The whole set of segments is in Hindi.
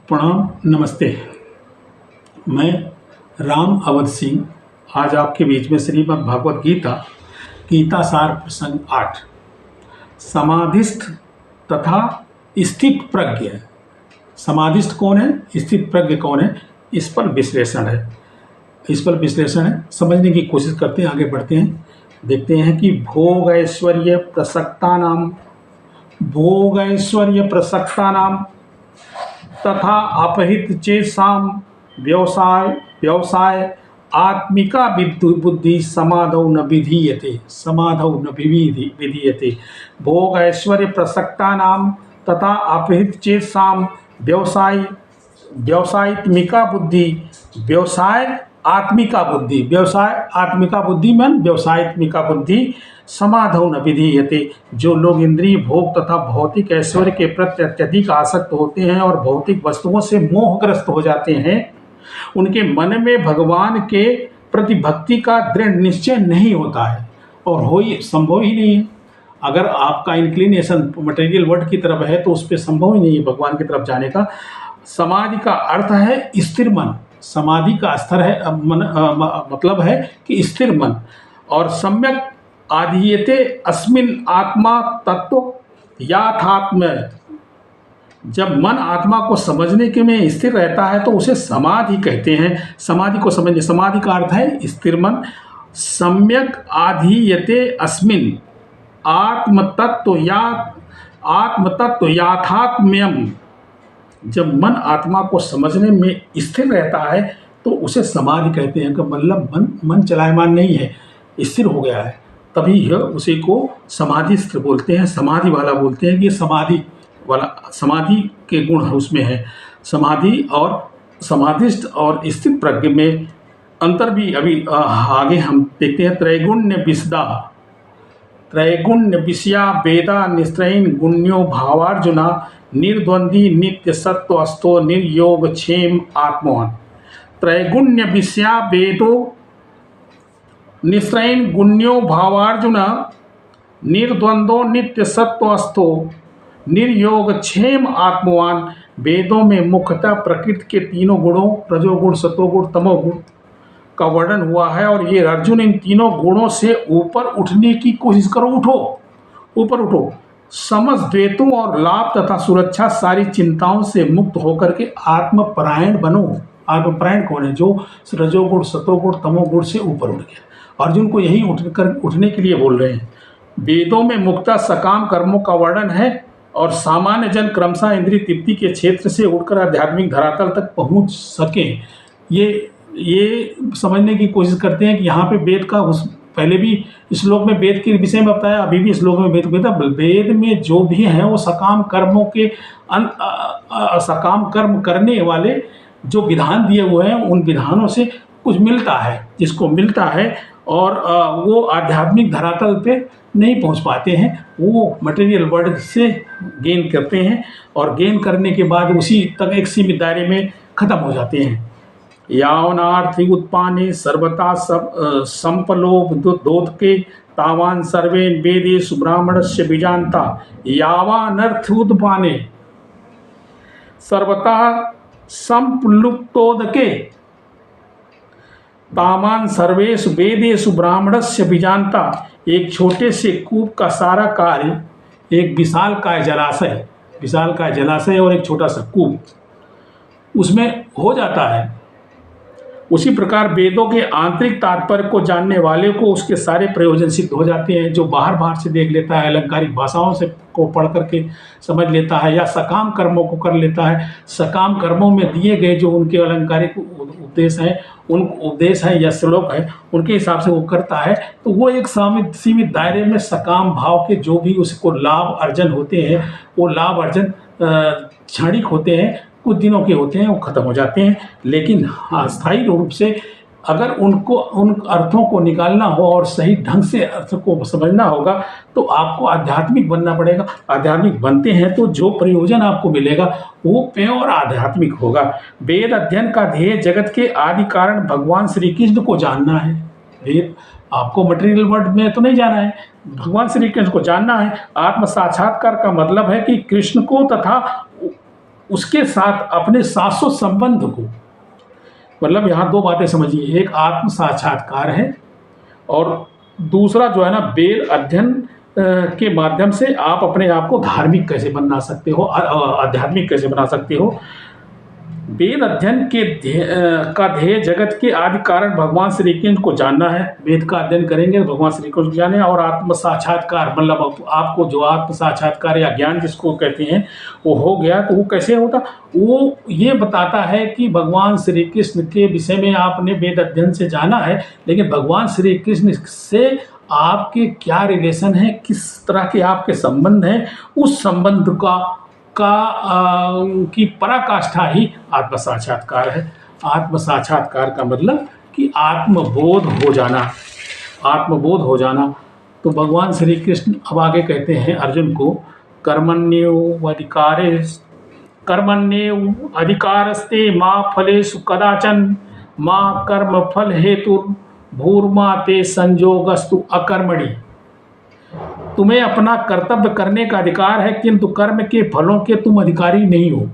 प्रणाम, नमस्ते। मैं राम अवध सिंह आज आपके बीच में श्रीमद् भागवत गीता गीता सार प्रसंग 8 समाधिस्थ तथा स्थित प्रज्ञ। समाधिस्थ कौन है, स्थित प्रज्ञ कौन है, इस पर विश्लेषण है। समझने की कोशिश करते हैं, आगे बढ़ते हैं। देखते हैं कि भोग ऐश्वर्य प्रसक्ता नाम तथा अपहित चेतासाम व्यवसाय आत्मिका बुद्धि समाधौ न विधीयते। भोग ऐश्वर्य प्रसक्ता नाम तथा अपहित चेतासाम व्यवसायत्मिका बुद्धि व्यवसाय आत्मिका बुद्धि समाधौ न विधीयते। जो लोग इंद्रिय भोग तथा भौतिक ऐश्वर्य के प्रति अत्यधिक आसक्त होते हैं और भौतिक वस्तुओं से मोहग्रस्त हो जाते हैं, उनके मन में भगवान के प्रति भक्ति का दृढ़ निश्चय नहीं होता है और संभव ही नहीं है। अगर आपका इंक्लिनेशन मटेरियल वर्ल्ड की तरफ है तो उस पर संभव ही नहीं है भगवान की तरफ जाने का। समाधि का अर्थ है स्थिर मन। समाधि का स्तर है मतलब है कि स्थिर मन। और सम्यक आधीयते अस्मिन आत्मा तत्व याथात्म। जब मन आत्मा को समझने के में स्थिर रहता है तो उसे समाधि कहते हैं। समाधि को समझने, समाधि का अर्थ है स्थिर मन। सम्यक आधीयते अस्मिन आत्मतत्व याथात्म्यम। जब मन आत्मा को समझने में स्थिर रहता है तो उसे समाधि कहते हैं। कि मतलब मन चलायमान नहीं है, स्थिर हो गया है, तभी यह उसी को समाधिस्थ बोलते हैं, समाधि वाला बोलते हैं। कि समाधि वाला, समाधि के गुण उसमें है। समाधि और समाधिस्थ और स्थित प्रज्ञ में अंतर भी अभी आगे हम देखते हैं। त्रैगुण्य विषया वेदा निस्त्रयीन गुण्यो भावार्जुना निर्द्वंदी नित्य सत्वस्थो निर्योग क्षेम आत्मवान। त्रैगुण्य विषया वेदो निस्त्रयीन गुण्यो भावार्जुना निर्द्वंदो नित्य सत्वस्थो निर्योग क्षेम आत्मवान। वेदों में मुख्यतः प्रकृति के तीनों गुणों रजोगुण, सतोगुण, तमोगुण का वर्णन हुआ है। और ये अर्जुन, इन तीनों गुणों से ऊपर उठने की कोशिश करो, ऊपर उठो। समस्त द्वैतों और लाभ तथा सुरक्षा सारी चिंताओं से मुक्त होकर के आत्मपरायण बनो। आत्मपरायण कौन है? जो रजोगुण, सतोगुण, तमोगुण से ऊपर उठ गया। अर्जुन को यही उठने के लिए बोल रहे हैं। वेदों में मुक्ता सकाम कर्मों का वर्णन है और सामान्य जन क्रमशः इंद्रिय तृप्ति के क्षेत्र से उठकर आध्यात्मिक धरातल तक पहुंच सके। ये समझने की कोशिश करते हैं कि यहाँ पे वेद का पहले भी श्लोक में वेद के विषय में बताया, अभी भी श्लोक में वेद में जो भी हैं वो सकाम कर्मों के सकाम कर्म करने वाले जो विधान दिए हुए हैं उन विधानों से कुछ मिलता है, जिसको मिलता है और वो आध्यात्मिक धरातल पे नहीं पहुंच पाते हैं। वो मटेरियल वर्ल्ड से गेन करते हैं और गेन करने के बाद उसी तक एक सीमित दायरे में ख़त्म हो जाते हैं। यावनार्थि उत्पाने सर्वथा संपलोभ दोदके तावान सर्वे वेदेषु ब्राह्मणस्य बीजान्ता। यावानर्थ उत्पाने सर्वथा संप्लुप्तोदके तावान सर्वेषु वेदेषु ब्राह्मणस्य बीजान्ता। एक छोटे से कूप का सारा कार्य एक विशालकाय जलाशय और एक छोटा सा कूप उसमें हो जाता है। उसी प्रकार वेदों के आंतरिक तात्पर्य को जानने वाले को उसके सारे प्रयोजन सिद्ध हो जाते हैं। जो बाहर से देख लेता है, अलंकारिक भाषाओं से को पढ़ करके समझ लेता है या सकाम कर्मों को कर लेता है, सकाम कर्मों में दिए गए जो उनके अलंकारिक उपदेश हैं या श्लोक है उनके हिसाब से वो करता है, तो वो एक सीमित दायरे में सकाम भाव के जो भी उसको लाभ अर्जन होते हैं वो लाभ अर्जन क्षणिक होते हैं, कुछ दिनों के होते हैं, वो ख़त्म हो जाते हैं। लेकिन अस्थायी रूप से अगर उन अर्थों को निकालना हो और सही ढंग से अर्थ को समझना होगा तो आपको आध्यात्मिक बनना पड़ेगा। आध्यात्मिक बनते हैं तो जो प्रयोजन आपको मिलेगा वो प्योर आध्यात्मिक होगा। वेद अध्ययन का ध्येय जगत के आदि कारण भगवान श्री कृष्ण को जानना है। वेद आपको मटेरियल वर्ल्ड में तो नहीं जाना है, भगवान श्री कृष्ण को जानना है। आत्म साक्षात्कार का मतलब है कि कृष्ण को तथा उसके साथ अपने शाश्वत संबंध को, मतलब यहाँ दो बातें समझिए, एक आत्म साक्षात्कार है और दूसरा जो है ना वेद अध्ययन के माध्यम से आप अपने आप को धार्मिक कैसे बना सकते हो, आध्यात्मिक कैसे बना सकते हो। वेद अध्ययन के का ध्येय जगत के आदि कारण भगवान श्री कृष्ण को जानना है। वेद का अध्ययन करेंगे तो भगवान श्री कृष्ण को जाने, और आत्म साक्षात्कार मतलब आपको जो आत्म साक्षात्कार या ज्ञान जिसको कहते हैं वो हो गया, तो वो कैसे होता, वो ये बताता है कि भगवान श्री कृष्ण के विषय में आपने वेद अध्ययन से जाना है, लेकिन भगवान श्री कृष्ण से आपके क्या रिलेशन है, किस तरह के आपके संबंध हैं, उस संबंध की पराकाष्ठा ही आत्म साक्षात्कार है। आत्म साक्षात्कार का मतलब कि आत्मबोध हो जाना, आत्मबोध हो जाना। तो भगवान श्री कृष्ण अब आगे कहते हैं अर्जुन को, कर्मण्येव अधिकारस्ते मा फलेषु कदाचन मा कर्म फल हेतुर्भूर्मा ते संयोगस्तु अकर्मणि। तुम्हें अपना कर्तव्य करने का अधिकार है, किंतु कर्म के फलों के तुम अधिकारी नहीं हो।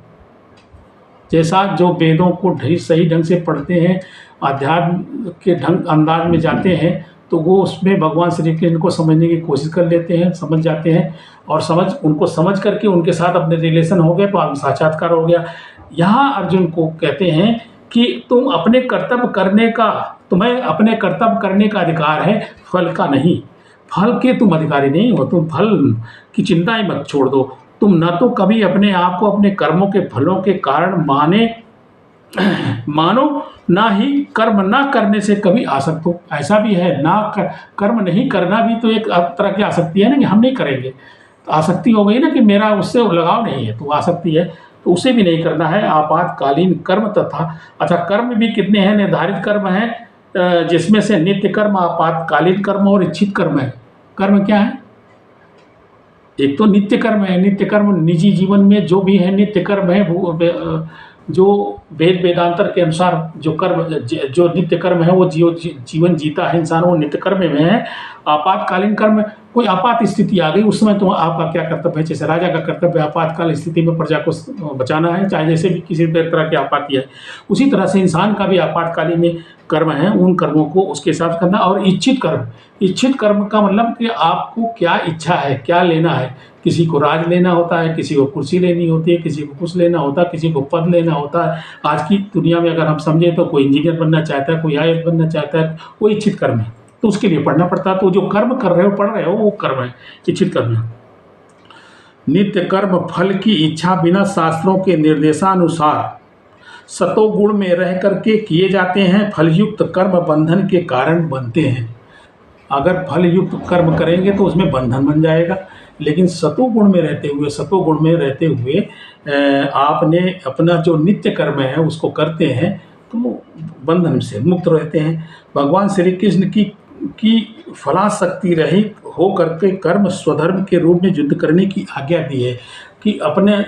जैसा जो वेदों को सही ढंग से पढ़ते हैं, अध्यात्म के अंदाज में जाते हैं, तो वो उसमें भगवान श्री कृष्ण को समझने की कोशिश कर लेते हैं, समझ जाते हैं, और उनको समझ करके उनके साथ अपने रिलेशन हो गए तो आत्म साक्षात्कार हो गया। यहाँ अर्जुन को कहते हैं कि तुम्हें अपने कर्तव्य करने का अधिकार है, फल का नहीं। फल के तुम अधिकारी नहीं हो, तुम फल की चिंता ही मत छोड़ दो। तुम न तो कभी अपने आप को अपने कर्मों के फलों के कारण मानो, ना ही कर्म ना करने से कभी आसक्त हो। ऐसा भी है ना, कर्म नहीं करना भी तो एक तरह की आसक्ति है ना, कि हम नहीं करेंगे, तो आसक्ति हो गई ना कि मेरा उससे लगाव नहीं है, तो आसक्ति है, तो उसे भी नहीं करना है। आपातकालीन कर्म तथा, अच्छा कर्म भी कितने हैं, निर्धारित कर्म हैं, जिसमें से नित्य कर्म, आपातकालीन कर्म और इच्छित कर्म है। कर्म क्या है, एक तो नित्य कर्म है, नित्य कर्म निजी जीवन में जो भी है नित्य कर्म है, जो वेदांतर के अनुसार जो नित्य कर्म है वो जीवन जीता है इंसान, वो नित्य कर्म में है। आपातकालीन कर्म, कोई आपात स्थिति आ गई, उस समय तो आपका क्या कर्तव्य है, जैसे राजा का कर्तव्य आपातकाल स्थिति में प्रजा को बचाना है, चाहे जैसे भी किसी तरह की आपाति है, उसी तरह से इंसान का भी आपातकालीन में कर्म है, उन कर्मों को उसके हिसाब से करना। और इच्छित कर्म का मतलब कि आपको क्या इच्छा है, क्या लेना है। किसी को राज लेना होता है, किसी को कुर्सी लेनी होती है, किसी को कुछ लेना होता है, किसी को पद लेना होता है। आज की दुनिया में अगर हम समझें तो कोई इंजीनियर बनना चाहता है, कोई आईएएस बनना चाहता है, वो इच्छित कर्म है, तो उसके लिए पढ़ना पड़ता है। तो जो कर्म कर रहे हो, पढ़ रहे हो, वो कर्म है, इच्छित कर्म है। नित्य कर्म फल की इच्छा बिना शास्त्रों के निर्देशानुसार सतोगुण में रह करके किए जाते हैं। फलयुक्त कर्म बंधन के कारण बनते हैं। अगर फलयुक्त कर्म करेंगे तो उसमें बंधन बन जाएगा, लेकिन सतोगुण में रहते हुए आपने अपना जो नित्य कर्म है उसको करते हैं तो बंधन से मुक्त रहते हैं। भगवान श्री कृष्ण की फलाशक्ति रहित हो करके कर्म स्वधर्म के रूप में युद्ध करने की आज्ञा दी है, कि अपने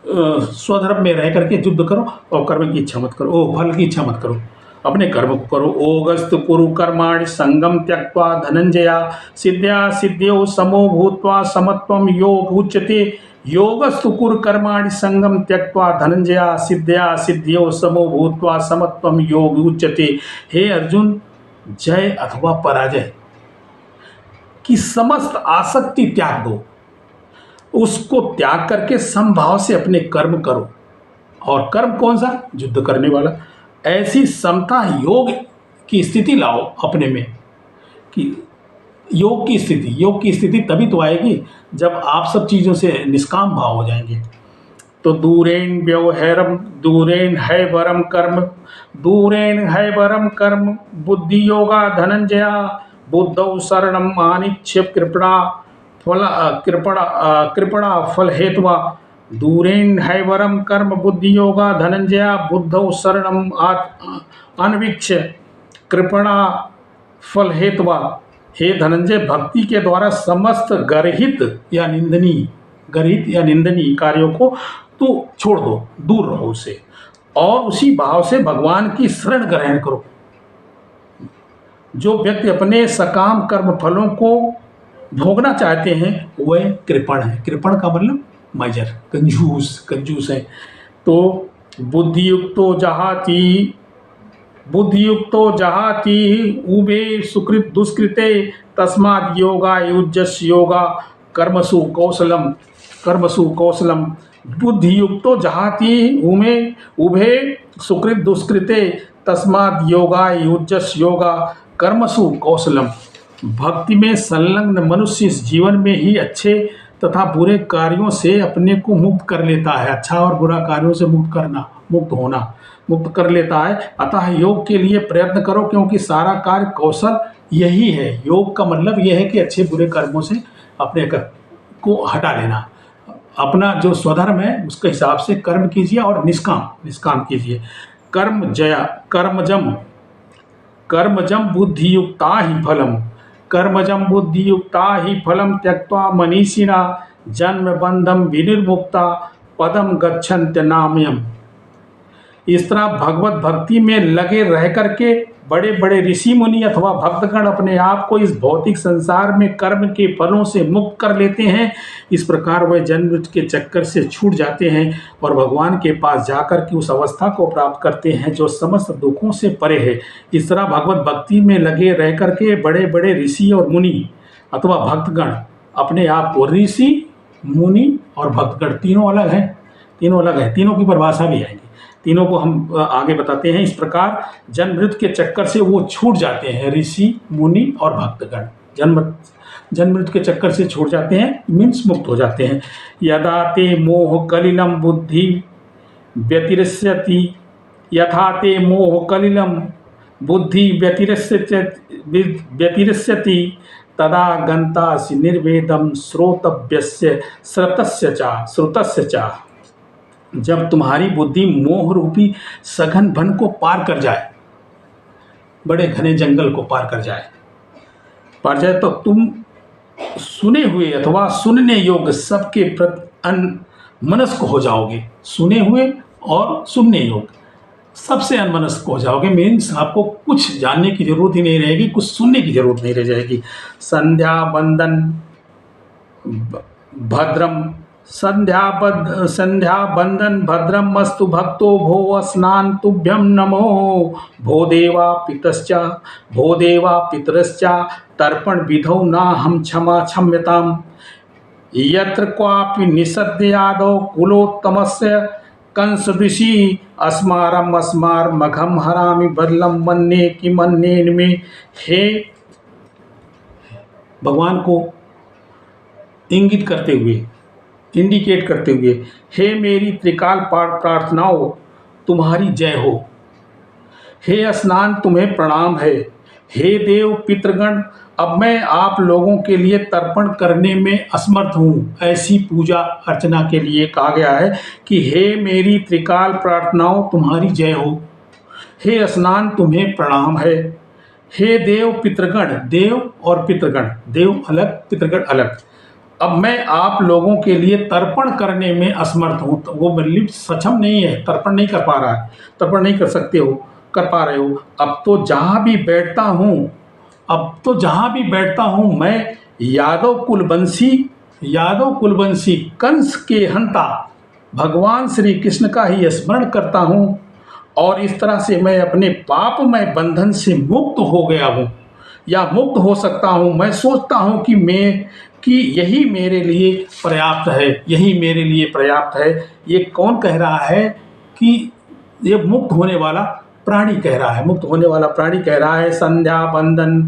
स्वधर्म में रह करके युद्ध करो और कर्म की इच्छा मत करो, फल की इच्छा मत करो, अपने कर्म को करो। ओगस्तु कुरु कर्माणि संगम त्यक्त्वा धनंजया सिद्ध्या सिद्ध्यो समो भूत्वा समत्वम योग उच्यते। योगस्तु कुरु कर्माणि संगम त्यक्त्वा धनंजया सिद्ध्या सिद्ध्यो समो भूत्वा समत्वम योग उच्यते। हे अर्जुन, जय अथवा पराजय की समस्त आसक्ति त्याग दो, उसको त्याग करके समभाव से अपने कर्म करो। और कर्म कौन सा? युद्ध करने वाला। ऐसी समता योग की स्थिति लाओ अपने में, कि योग की स्थिति तभी तो आएगी जब आप सब चीज़ों से निष्काम भाव हो जाएंगे। तो दूरेण है वरम कर्म बुद्धि योगा धनंजया बुद्धौ शरणम अनिच्छ्य कृपणा फल हेतुवा। दूरेण है वरम कर्म बुद्धि योगा धनंजया बुद्धौ शरणम अनवीक्ष्य कृपणा फल हेतुवा। हे धनंजय, भक्ति के द्वारा समस्त गर्हित या निंदनीय कार्यों को तो छोड़ दो, दूर रहो उससे, और उसी भाव से भगवान की शरण ग्रहण करो। जो व्यक्ति अपने सकाम कर्म फलों को भोगना चाहते हैं वह कृपण है। कृपण का मतलब मेजर, कंजूस है। तो बुद्धियुक्तो जहाति उभे सुकृत दुष्कृते तस्माद् योगा युज्यस्य योगा कर्मसु कौशलम। बुद्धियुक्तो जहाति उभे सुकृत दुष्कृते तस्माद् योगा युज्यस्य योगा कर्मसु कौशलम। भक्ति में संलग्न मनुष्य इस जीवन में ही अच्छे तथा बुरे कार्यों से अपने को मुक्त कर लेता है। अच्छा और बुरा कार्यों से मुक्त कर लेता है। अतः योग के लिए प्रयत्न करो, क्योंकि सारा कार्य कौशल यही है। योग का मतलब यह है कि अच्छे बुरे कर्मों से अपने को हटा लेना। अपना जो स्वधर्म है उसके हिसाब से कर्म कीजिए और निष्काम कीजिए। कर्मजम बुद्धियुक्ता ही फलम त्यक्त्वा मनीषिणा जन्म बंधम विनिर्मुक्ता पदम गच्छन्त्य नामयम। इस तरह भगवत भक्ति में लगे रह करके बड़े बड़े ऋषि मुनि अथवा भक्तगण अपने आप को इस भौतिक संसार में कर्म के फलों से मुक्त कर लेते हैं। इस प्रकार वह जन्म मृत्यु के चक्कर से छूट जाते हैं और भगवान के पास जाकर के उस अवस्था को प्राप्त करते हैं जो समस्त दुखों से परे है। इस तरह भगवत भक्ति में लगे रह करके बड़े बड़े ऋषि और मुनि अथवा भक्तगण अपने आप को, ऋषि मुनि और भक्तगण तीनों अलग हैं, तीनों की परिभाषा भी आएगी। तीनों को हम आगे बताते हैं। इस प्रकार जन्म मृत्यु के चक्कर से वो छूट जाते हैं। ऋषि मुनि और भक्तगण जन्म मृत्यु के चक्कर से छूट जाते हैं, मीन्स मुक्त हो जाते हैं। यदा ते मोह कलिलम बुद्धि व्यतिरिष्यति यथा ते मोह कलिलम बुद्धि व्यतिरिष्यति तदा गंतासि निर्वेदम श्रोतव्यस्य श्रुतस्य च। जब तुम्हारी बुद्धि मोह रूपी सघन वन को पार कर जाए, बड़े घने जंगल को पार जाए तो तुम सुने हुए अथवा सुनने योग्य सबके प्रति अनमनस्क हो जाओगे। सुने हुए और सुनने योग्य सबसे अनमनस्क हो जाओगे। मीन्स आपको कुछ जानने की जरूरत ही नहीं रहेगी, कुछ सुनने की जरूरत नहीं रह जाएगी। संध्या बंदन भद्रम मस्तु भक्तो भो स्नान तुभ्यम नमो भो देवा पितरश्च तर्पण विधौ ना हम क्षम्यताम। यत्र क्वापि निषद्यादौ कुलोत्तमस्य कंसदृशी अस्मार मघम हरामि बदलम मन्ने कि मन्ने में। हे भगवान को इंगित करते हुए, इंडिकेट करते हुए, हे मेरी त्रिकाल प्रार्थनाओं तुम्हारी जय हो। हे स्नान तुम्हें प्रणाम है। हे देव पितृगण, अब मैं आप लोगों के लिए तर्पण करने में असमर्थ हूँ। ऐसी पूजा अर्चना के लिए कहा गया है कि हे मेरी त्रिकाल प्रार्थनाओं तुम्हारी जय हो। हे स्नान तुम्हें प्रणाम है। हे देव पितृगण, देव और पितृगण, देव अलग पितृगण अलग, अब मैं आप लोगों के लिए तर्पण करने में असमर्थ हूँ। तो वो मतलब सक्षम नहीं है, तर्पण नहीं कर पा रहा है, तर्पण नहीं कर पा रहे हो। अब तो जहाँ भी बैठता हूँ मैं यादव कुलवंशी कंस के हंता भगवान श्री कृष्ण का ही स्मरण करता हूँ, और इस तरह से मैं अपने पापमय बंधन से मुक्त हो गया हूँ या मुक्त हो सकता हूँ। मैं सोचता हूँ कि यही मेरे लिए पर्याप्त है, ये कौन कह रहा है? कि ये मुक्त होने वाला प्राणी कह रहा है। संध्या बंदन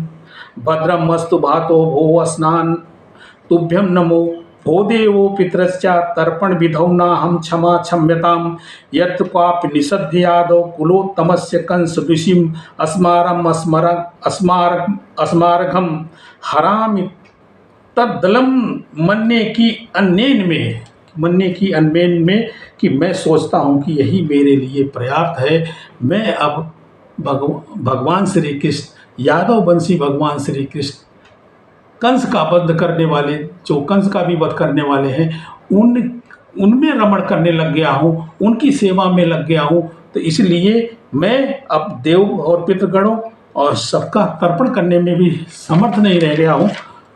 भद्रम मस्तु भातो भो स्नान तुभ्यम नमो भो देवो पितरश्च तर्पण विधौ न हम क्षम्यताम। यत्र क्वापि निषद्यादौ कुलोत्तमस्य कंस ऋषिम अस्मारघम हरामि तद्दलम मन्ने की अनमेन में कि मैं सोचता हूँ कि यही मेरे लिए पर्याप्त है। मैं अब भगवान श्री कृष्ण, यादव वंशी भगवान श्री कृष्ण कंस का वध करने वाले, जो कंस का भी वध करने वाले हैं, उनमें रमण करने लग गया हूँ, उनकी सेवा में लग गया हूँ। तो इसलिए मैं अब देव और पितृगणों और सबका तर्पण करने में भी समर्थ नहीं रह गया हूँ,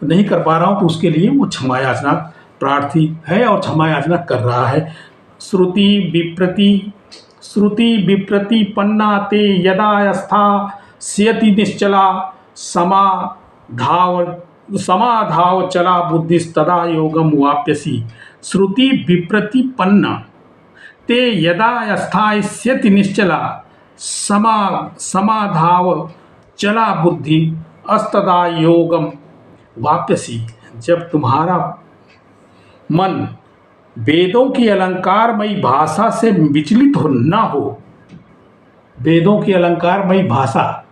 नहीं कर पा रहा हूँ। तो उसके लिए वो क्षमा याचना प्रार्थी है और क्षमा याचना कर रहा है। श्रुति विप्रतिपन्ना ते यदा स्थास्यति निश्चला समाधाव चला बुद्धिस्तदा योगम वाप्यसी। श्रुति विप्रतिपन्ना ते यदा स्थास्यति निश्चला समाधाव चला बुद्धि अस्तदा योगम वाप्यसी। जब तुम्हारा मन वेदों की अलंकारमयी भाषा से विचलित ना हो, वेदों की अलंकारमयी भाषा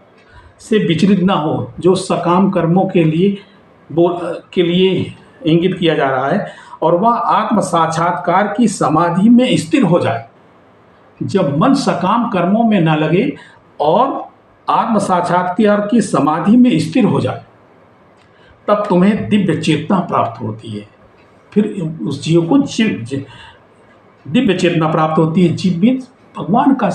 से विचलित ना हो, जो सकाम कर्मों के लिए इंगित किया जा रहा है, और वह आत्म साक्षात्कार की समाधि में स्थिर हो जाए। जब मन सकाम कर्मों में न लगे और आत्म साक्षात्कार की समाधि में स्थिर हो जाए, तब तुम्हें दिव्य चेतना प्राप्त होती है। फिर उस जीव को दिव्य चेतना प्राप्त होती है। जीव भी भगवान का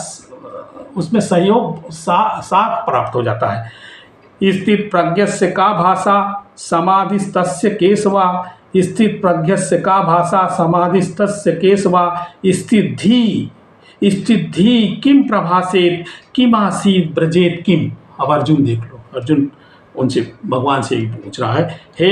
उसमें सहयोग साथ प्राप्त हो जाता है। स्थित प्रज्ञस्य का भाषा समाधिस्तस्य केशवा। स्थित प्रज्ञस्य का भाषा समाधिस्तस्य केशवा। स्थिति किम प्रभासेत किम आसीत ब्रजेत किम। अब अर्जुन देख लो, अर्जुन उनसे भगवान से पूछ रहा है। हे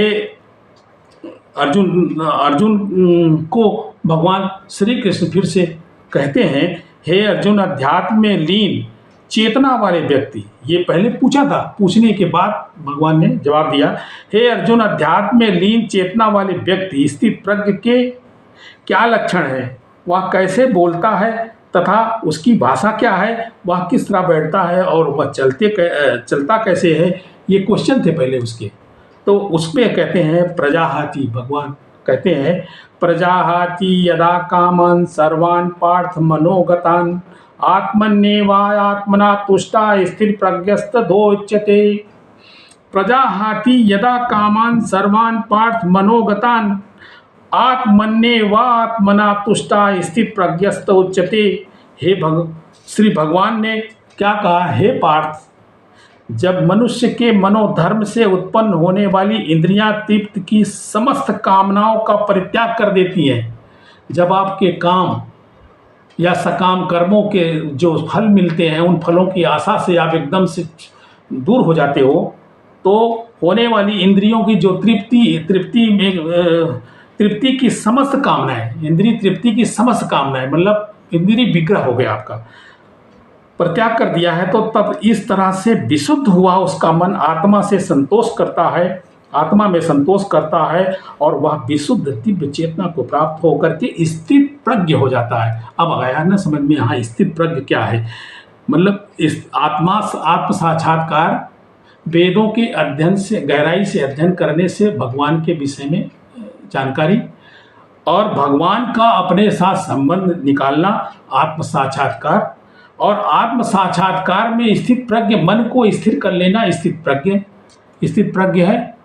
अर्जुन को भगवान श्री कृष्ण फिर से कहते हैं, हे अर्जुन, अध्यात्म में लीन चेतना वाले व्यक्ति, ये पहले पूछा था, पूछने के बाद भगवान ने जवाब दिया, हे अर्जुन, अध्यात्म में लीन चेतना वाले व्यक्ति स्थित प्रज्ञ के क्या लक्षण है, वह कैसे बोलता है तथा उसकी भाषा क्या है, वह किस तरह बैठता है और वह चलता कैसे है, ये क्वेश्चन थे पहले उसके। तो उसमें कहते हैं प्रजाहाति, भगवान कहते हैं प्रजाहाति यदा कामन सर्वान् पार्थ मनोगतान् आत्मन्येवात्मना तुष्टा स्थिर प्रज्ञस्तदोच्यते। प्रजाहाति यदा कामान् सर्वान् पार्थ मनोगतान् आत्मन्येवात्मना तुष्टा स्थिर प्रज्ञस्तदोच्यते। हे श्री भगवान ने क्या कहा, हे पार्थ, जब मनुष्य के मनोधर्म से उत्पन्न होने वाली इंद्रियां तृप्त की समस्त कामनाओं का परित्याग कर देती हैं, जब आपके काम या सकाम कर्मों के जो फल मिलते हैं उन फलों की आशा से आप एकदम से दूर हो जाते हो, तो होने वाली इंद्रियों की जो तृप्ति की समस्त कामनाएं, इंद्रिय तृप्ति की समस्त कामनाएं, मतलब इंद्रिय विग्रह हो गया आपका, परित्याग कर दिया है, तो तब इस तरह से विशुद्ध हुआ उसका मन आत्मा से संतोष करता है, आत्मा में संतोष करता है और वह विशुद्ध दिव्य चेतना को प्राप्त होकर के स्थित प्रज्ञ हो जाता है। अब आया ना समझ में, यहाँ स्थित प्रज्ञ क्या है, मतलब इस आत्म साक्षात्कार वेदों के अध्ययन से, गहराई से अध्ययन करने से भगवान के विषय में जानकारी और भगवान का अपने साथ संबंध निकालना, आत्म साक्षात्कार, और आत्म साक्षात्कार में स्थित प्रज्ञ मन को स्थिर कर लेना स्थित प्रज्ञ है।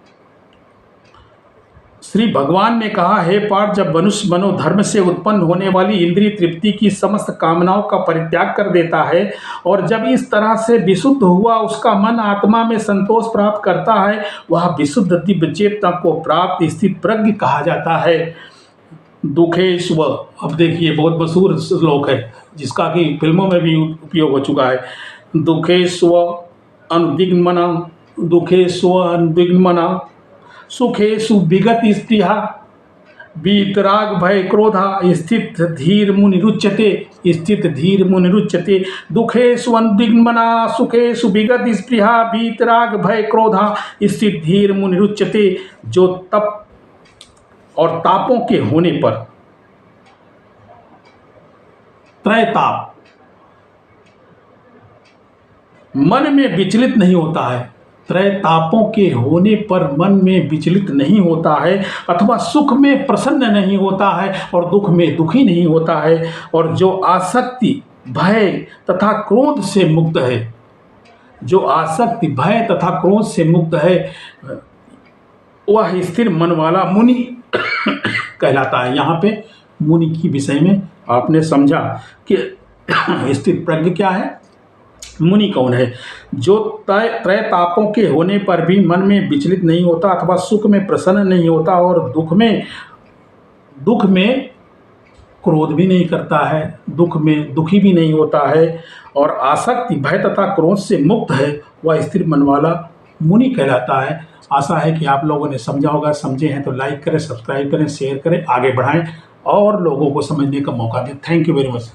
श्री भगवान ने कहा, हे पार्थ, जब मनुष्य मनोधर्म से उत्पन्न होने वाली इंद्रिय तृप्ति की समस्त कामनाओं का परित्याग कर देता है और जब इस तरह से विशुद्ध हुआ उसका मन आत्मा में संतोष प्राप्त करता है, वह विशुद्ध दिव्य चेतना को प्राप्त स्थित प्रज्ञ कहा जाता है। दुखेश्व, अब देखिए बहुत मशहूर श्लोक है जिसका कि फिल्मों में भी उपयोग हो चुका है। दुखेश्व अनुदिग्मना सुखेषु विगत स्पृहा वीतराग भय क्रोधा स्थित धीर मुनिरुच्यते। दुखेषु अनुदिग्मना सुखेषु विगत स्पृहा वीतराग भय क्रोधा स्थित धीर मुनिरुच्यते। जो तप और तापों के होने पर, त्रय ताप, मन में विचलित नहीं होता है, त्रय तापों के होने पर मन में विचलित नहीं होता है, अथवा सुख में प्रसन्न नहीं होता है और दुख में दुखी नहीं होता है, और जो आसक्ति भय तथा क्रोध से मुक्त है, जो आसक्ति भय तथा क्रोध से मुक्त है, वह स्थिर मन वाला मुनि कहलाता है। यहाँ पे मुनि की विषय में आपने समझा कि स्थित प्रज्ञ क्या है, मुनि कौन है। जो त्रय तापों के होने पर भी मन में विचलित नहीं होता अथवा सुख में प्रसन्न नहीं होता और दुख में क्रोध भी नहीं करता है, दुख में दुखी भी नहीं होता है और आसक्ति भय तथा क्रोध से मुक्त है, वह स्थिर मन वाला मुनि कहलाता है। आशा है कि आप लोगों ने समझा होगा। समझे हैं तो लाइक करें, सब्सक्राइब करें, शेयर करें, आगे बढ़ाएं और लोगों को समझने का मौका दें। Thank you very much.